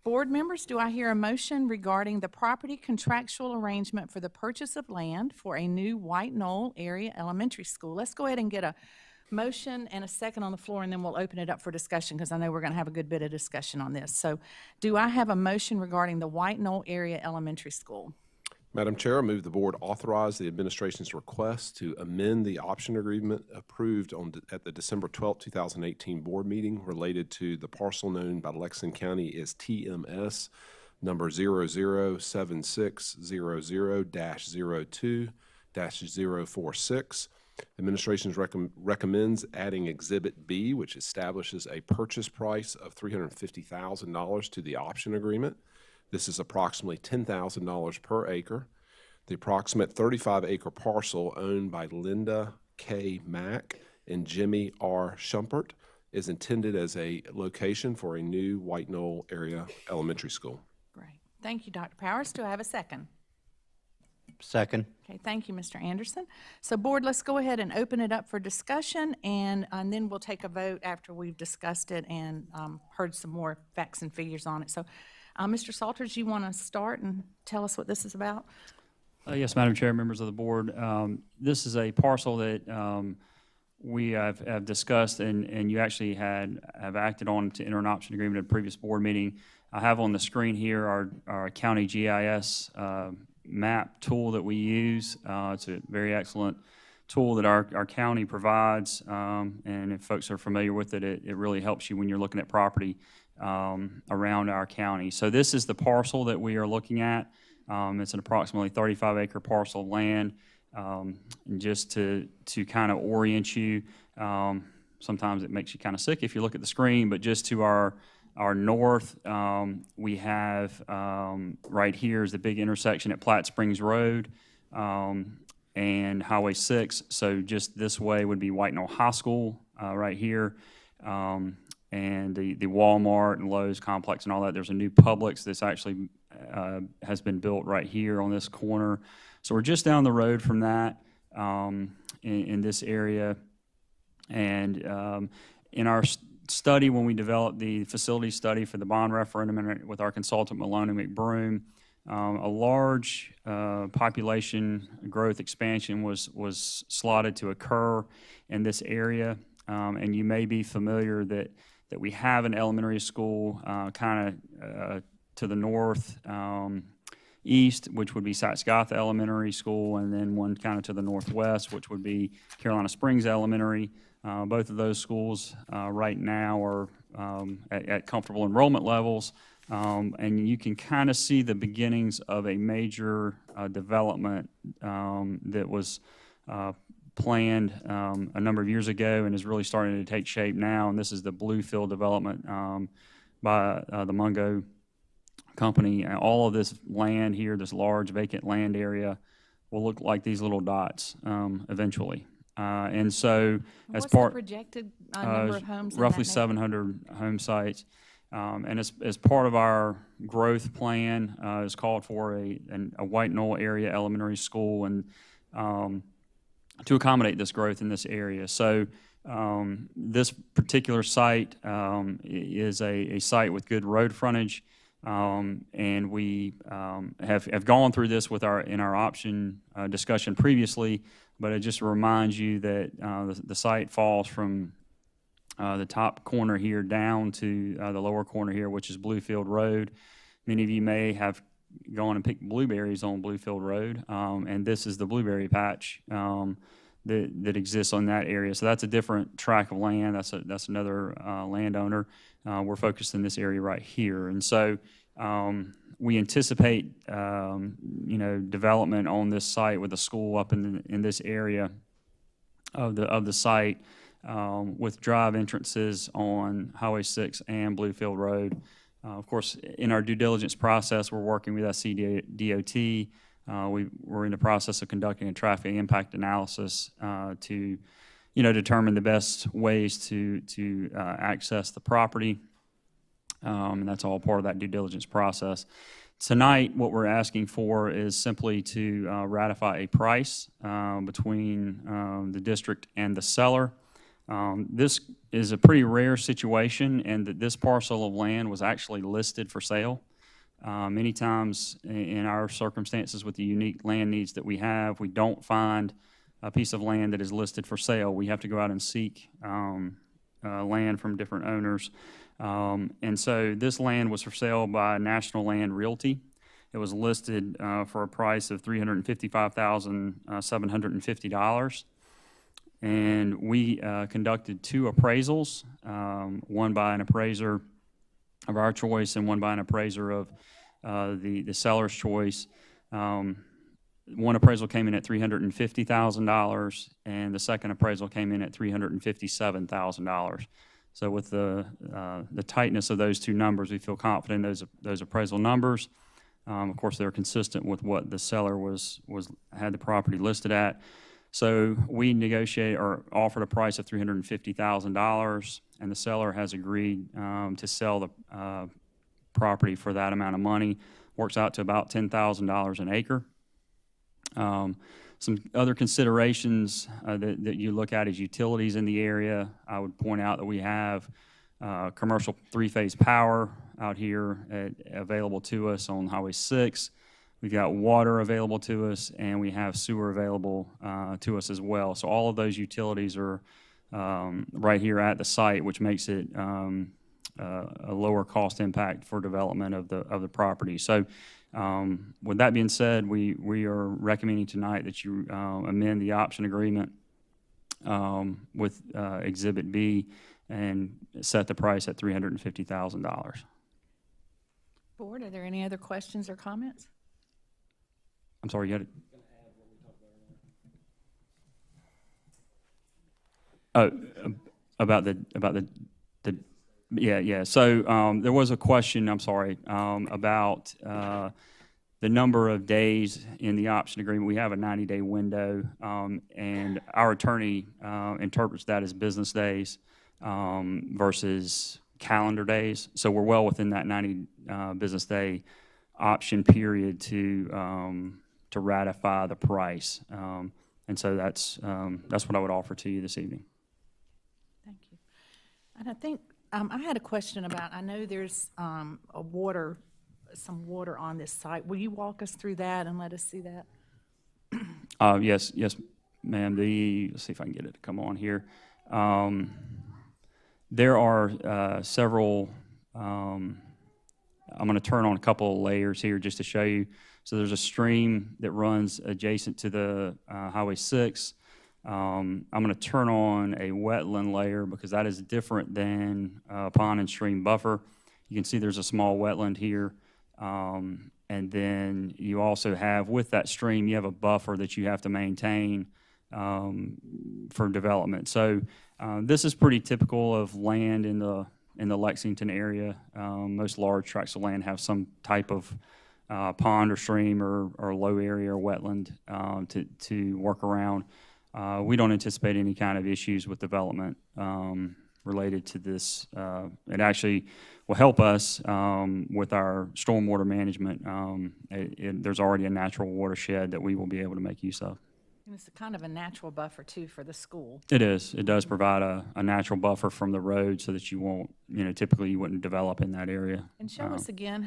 Board members, do I hear a motion regarding the property contractual arrangement for the purchase of land for a new White Knoll area elementary school? Let's go ahead and get a motion and a second on the floor, and then we'll open it up for discussion, because I know we're going to have a good bit of discussion on this. So do I have a motion regarding the White Knoll area elementary school? Madam Chair, I move the board authorize the administration's request to amend the option agreement approved at the December 12, 2018 board meeting related to the parcel known by Lexington County as TMS number 007600-02-046. Administration recommends adding Exhibit B, which establishes a purchase price of $350,000 to the option agreement. This is approximately $10,000 per acre. The approximate 35-acre parcel owned by Linda K. Mack and Jimmy R. Schumpert is intended as a location for a new White Knoll area elementary school. Great. Thank you, Dr. Powers. Do I have a second? Second. Okay, thank you, Mr. Anderson. So, Board, let's go ahead and open it up for discussion, and then we'll take a vote after we've discussed it and heard some more facts and figures on it. So, Mr. Salters, you want to start and tell us what this is about? Yes, Madam Chair, members of the board. This is a parcel that we have discussed, and you actually have acted on to enter an option agreement at a previous board meeting. I have on the screen here our county GIS map tool that we use. It's a very excellent tool that our county provides, and if folks are familiar with it, it really helps you when you're looking at property around our county. So this is the parcel that we are looking at. It's an approximately 35-acre parcel of land. And just to kind of orient you, sometimes it makes you kind of sick if you look at the screen, but just to our north, we have right here is the big intersection at Platte Springs Road and Highway 6. So just this way would be White Knoll High School right here. And the Walmart and Lowe's complex and all that. There's a new Publix that's actually has been built right here on this corner. So we're just down the road from that in this area. And in our study, when we developed the facility study for the bond referendum and with our consultant Malone and McBroom, a large population growth expansion was slotted to occur in this area. And you may be familiar that we have an elementary school kind of to the north east, which would be Satsgatha Elementary School, and then one kind of to the northwest, which would be Carolina Springs Elementary. Both of those schools right now are at comfortable enrollment levels, and you can kind of see the beginnings of a major development that was planned a number of years ago and is really starting to take shape now. And this is the Bluefield development by the Mungo Company. And all of this land here, this large vacant land area, will look like these little dots eventually. And so, as What's part the projected number of homes? roughly in that 700 home sites. And as part of our growth plan, is called for a White Knoll area elementary school, and to accommodate this growth in this area. So this particular site is a site with good road frontage, and we have gone through this in our option discussion previously, but it just reminds you that the site falls from the top corner here down to the lower corner here, which is Bluefield Road. Many of you may have gone and picked blueberries on Bluefield Road, and this is the blueberry patch that exists on that area. So that's a different tract of land. That's another landowner. We're focused in this area right here, and so we anticipate development on this site with a school up in this area of the site with drive entrances on Highway 6 and Bluefield Road. Of course, in our due diligence process, we're working with SCDOT. We're in the process of conducting a traffic impact analysis to, determine the best ways to access the property, and that's all part of that due diligence process. Tonight, what we're asking for is simply to ratify a price between the district and the seller. This is a pretty rare situation, and that this parcel of land was actually listed for sale. Many times in our circumstances with the unique land needs that we have, we don't find a piece of land that is listed for sale. We have to go out and seek land from different owners. And so this land was for sale by National Land Realty. It was listed for a price of $355,750. And we conducted 2 appraisals, one by an appraiser of our choice and one by an appraiser of the seller's choice. One appraisal came in at $350,000, and the second appraisal came in at $357,000. So with the tightness of those 2 numbers, we feel confident in those appraisal numbers. Of course, they're consistent with what the seller had the property listed at. So we negotiated or offered a price of $350,000, and the seller has agreed to sell the property for that amount of money. Works out to about $10,000 an acre. Some other considerations that you look at is utilities in the area. I would point out that we have commercial 3-phase power out here available to us on Highway 6. We've got water available to us, and we have sewer available to us as well. So all of those utilities are right here at the site, which makes it a lower cost impact for development of the property. So with that being said, we are recommending tonight that you amend the option agreement with Exhibit B and set the price at $350,000. Board, are there any other questions or comments? I'm sorry, you had it? Oh, about the yeah. So there was a question, I'm sorry, about the number of days in the option agreement. We have a 90-day window, and our attorney interprets that as business days versus calendar days. So we're well within that 90 business day option period to ratify the price. And so that's what I would offer to you this evening. Thank you. And I think I had a question about, I know there's some water on this site. Will you walk us through that and let us see that? Yes, ma'am. Let's see if I can get it to come on here. There are several, I'm going to turn on a couple of layers here just to show you. So there's a stream that runs adjacent to the Highway 6. I'm going to turn on a wetland layer because that is different than a pond and stream buffer. You can see there's a small wetland here. And then you also have, with that stream, you have a buffer that you have to maintain for development. So this is pretty typical of land in the Lexington area. Most large tracts of land have some type of pond or stream or low area or wetland to work around. We don't anticipate any kind of issues with development related to this. It actually will help us with our stormwater management. There's already a natural watershed that we will be able to make use of. And it's kind of a natural buffer, too, for the school. It is. It does provide a natural buffer from the road so that you won't, typically you wouldn't develop in that area. And show us again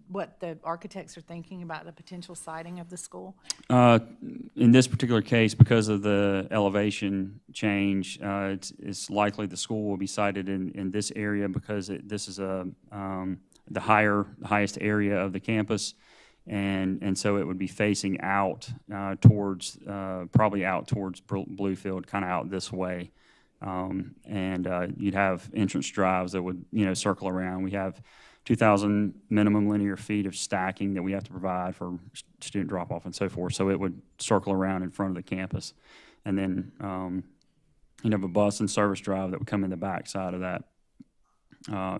what the architects are thinking about the potential siting of the school. In this particular case, because of the elevation change, it's likely the school will be sited in this area because this is the highest area of the campus. And so it would be facing out towards, probably out towards Bluefield, kind of out this way. And you'd have entrance drives that would, circle around. We have 2,000 minimum linear feet of stacking that we have to provide for student drop-off and so forth. So it would circle around in front of the campus. And then you'd have a bus and service drive that would come in the back side of that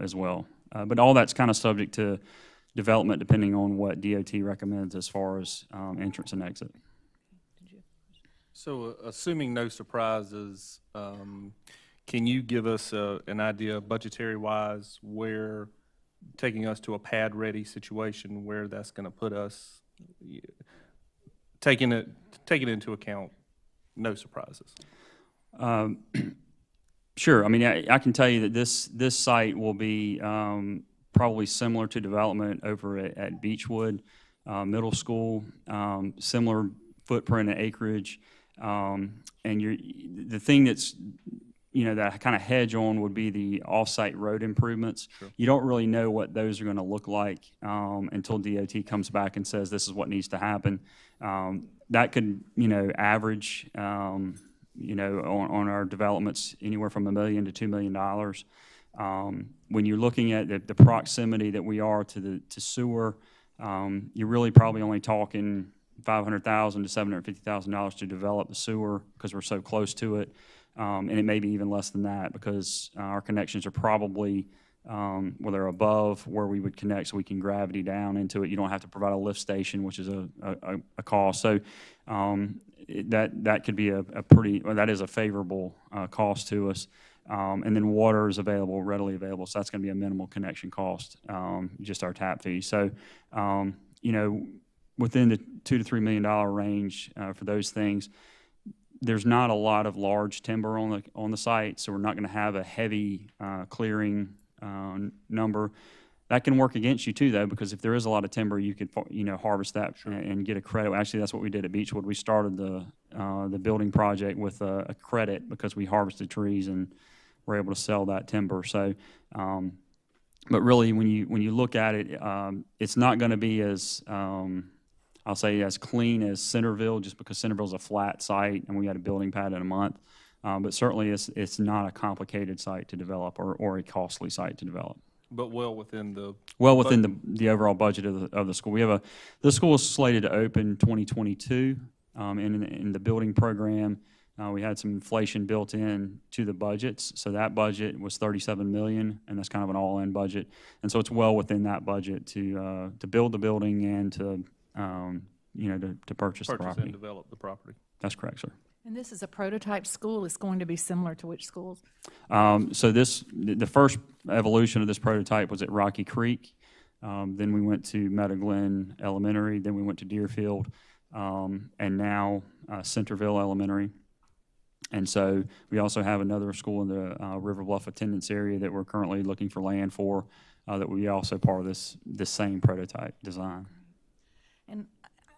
as well. But all that's kind of subject to development depending on what DOT recommends as far as entrance and exit. So assuming no surprises, can you give us an idea budgetary-wise where, taking us to a pad-ready situation, where that's going to put us, taking it into account, no surprises? Sure. I mean, I can tell you that this site will be probably similar to development over at Beechwood Middle School, similar footprint and acreage. And the thing that's, that I kind of hedge on would be the off-site road improvements. Sure. You don't really know what those are going to look like until DOT comes back and says this is what needs to happen. That could, average, on our developments anywhere from $1 million to $2 million. When you're looking at the proximity that we are to sewer, you're really probably only talking $500,000 to $750,000 to develop the sewer because we're so close to it. And it may be even less than that because our connections are probably, they're above where we would connect so we can gravity down into it. You don't have to provide a lift station, which is a cost. So that could be that is a favorable cost to us. And then water is readily available, so that's going to be a minimal connection cost, just our tap fee. So, within the $2 to $3 million range for those things, there's not a lot of large timber on the site, so we're not going to have a heavy clearing number. That can work against you too, though, because if there is a lot of timber, you could harvest that and get a credit. Actually, that's what we did at Beechwood. We started the building project with a credit because we harvested trees and were able to sell that timber. So, but really, when you look at it, it's not going to be as I'll say as clean as Centerville, just because Centerville's a flat site and we got a building pad in a month. But certainly, it's not a complicated site to develop or a costly site to develop. But well within the the overall budget of the school. The school is slated to open 2022. In the building program, we had some inflation built in to the budgets. So that budget was $37 million, and that's kind of an all-in budget. And so it's well within that budget to build the building and to purchase the property. and develop the property. That's correct, sir. And this is a prototype school. It's going to be similar to which schools? So the first evolution of this prototype was at Rocky Creek. Then we went to Meadow Glen Elementary. Then we went to Deerfield, and now Centerville Elementary. And so we also have another school in the River Bluff attendance area that we're currently looking for land for. That will be also part of this same prototype design. And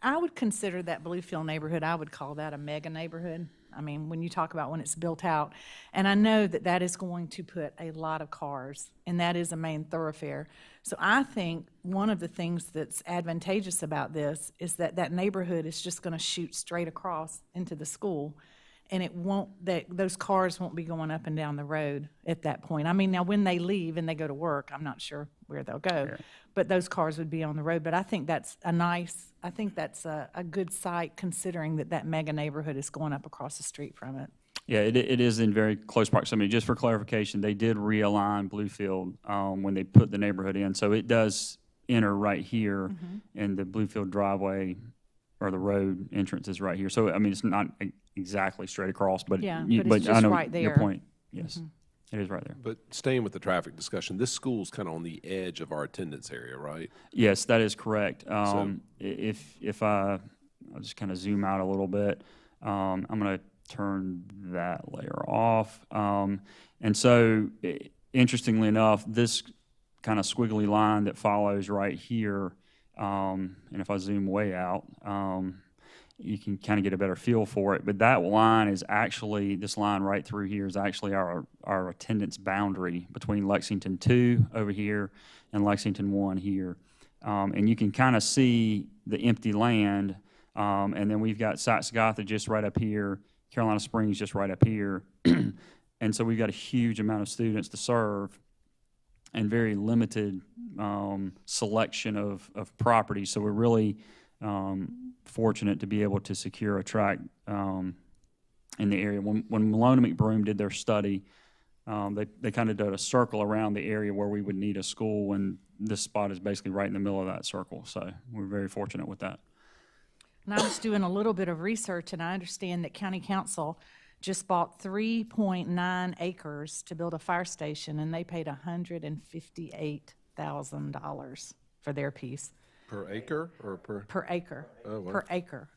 I would consider that Bluefield neighborhood, I would call that a mega neighborhood. I mean, when you talk about when it's built out. And I know that is going to put a lot of cars, and that is a main thoroughfare. So I think one of the things that's advantageous about this is that neighborhood is just going to shoot straight across into the school. And those cars won't be going up and down the road at that point. I mean, now when they leave and they go to work, I'm not sure where they'll go, Sure. But those cars would be on the road. But I think that's a good site considering that mega neighborhood is going up across the street from it. Yeah, it is in very close proximity. Just for clarification, they did realign Bluefield when they put the neighborhood in. So it does enter right here, and the Bluefield driveway or the road entrance is right here. So, I mean, it's not exactly straight across, but, Yeah, but it's just I know right your there. point. Yes, it is right there. But staying with the traffic discussion, this school's kind of on the edge of our attendance area, right? Yes, that is correct. If I'll just kind of zoom out a little bit, I'm going to turn that layer off. And so, interestingly enough, this kind of squiggly line that follows right here, and if I zoom way out, you can kind of get a better feel for it. But that line is actually, this line right through here is actually our attendance boundary between Lexington 2 over here and Lexington 1 here. And you can kind of see the empty land, and then we've got Satsgatha just right up here, Carolina Springs just right up here. And so we've got a huge amount of students to serve and very limited selection of property. So we're really fortunate to be able to secure a tract in the area. When Malone and McBroom did their study, they kind of did a circle around the area where we would need a school, and this spot is basically right in the middle of that circle. So we're very fortunate with that. And I was doing a little bit of research, and I understand that County Council just bought 3.9 acres to build a fire station, and they paid $158,000 for their piece. Per acre or per? Per acre. Oh, wow. Per acre.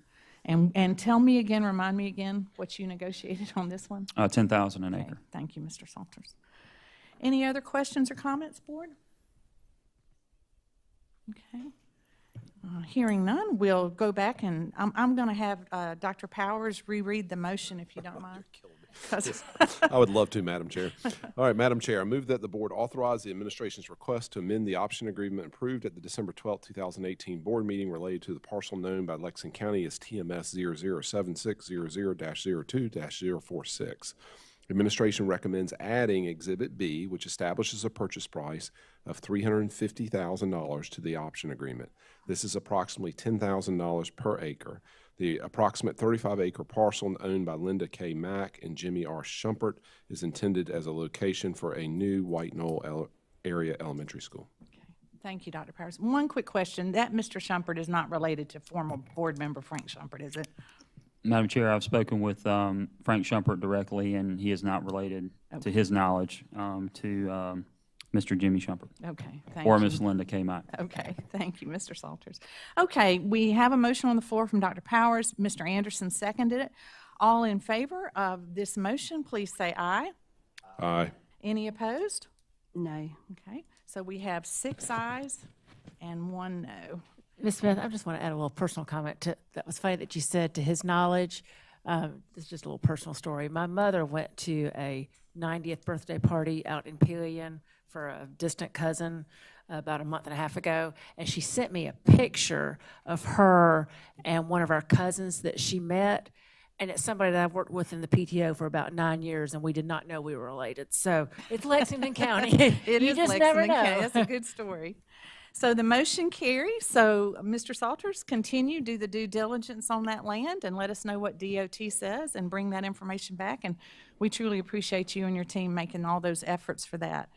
And tell me again, remind me again what you negotiated on this one? 10,000 an Okay, acre. thank you, Mr. Salters. Any other questions or comments, board? Okay. Hearing none, we'll go back and I'm going to have Dr. Powers reread the motion if you don't mind. 'Cause- I would love to, Madam Chair. All right, Madam Chair, I move that the board authorize the administration's request to amend the option agreement approved at the December 12th, 2018 board meeting related to the parcel known by Lexington County as TMS 007600-02-046. Administration recommends adding Exhibit B, which establishes a purchase price of $350,000 to the option agreement. This is approximately $10,000 per acre. The approximate 35-acre parcel owned by Linda K. Mack and Jimmy R. Schumpert is intended as a location for a new White Knoll area elementary school. Thank you, Dr. Powers. One quick question. That Mr. Schumpert is not related to former board member Frank Schumpert, is it? Madam Chair, I've spoken with Frank Schumpert directly, and he is not related, to his knowledge, to Mr. Jimmy Schumpert Okay, thank or you. Miss Linda K. Mott. Okay, thank you, Mr. Salters. Okay, we have a motion on the floor from Dr. Powers. Mr. Anderson seconded it. All in favor of this motion, please say aye. Aye. Any opposed? No. Okay, so we have 6 ayes and 1 no. Ms. Smith, I just want to add a little personal comment that was funny that you said to his knowledge. This is just a little personal story. My mother went to a 90th birthday party out in Pelion for a distant cousin about a month and a half ago, and she sent me a picture of her and one of our cousins that she met, and it's somebody that I've worked with in the PTO for about 9 years, and we did not know we were related. So it's Lexington County. It You is just never Lexington County. know. That's a good story. So the motion carries. So Mr. Salters, continue, do the due diligence on that land and let us know what DOT says and bring that information back. And we truly appreciate you and your team making all those efforts for that.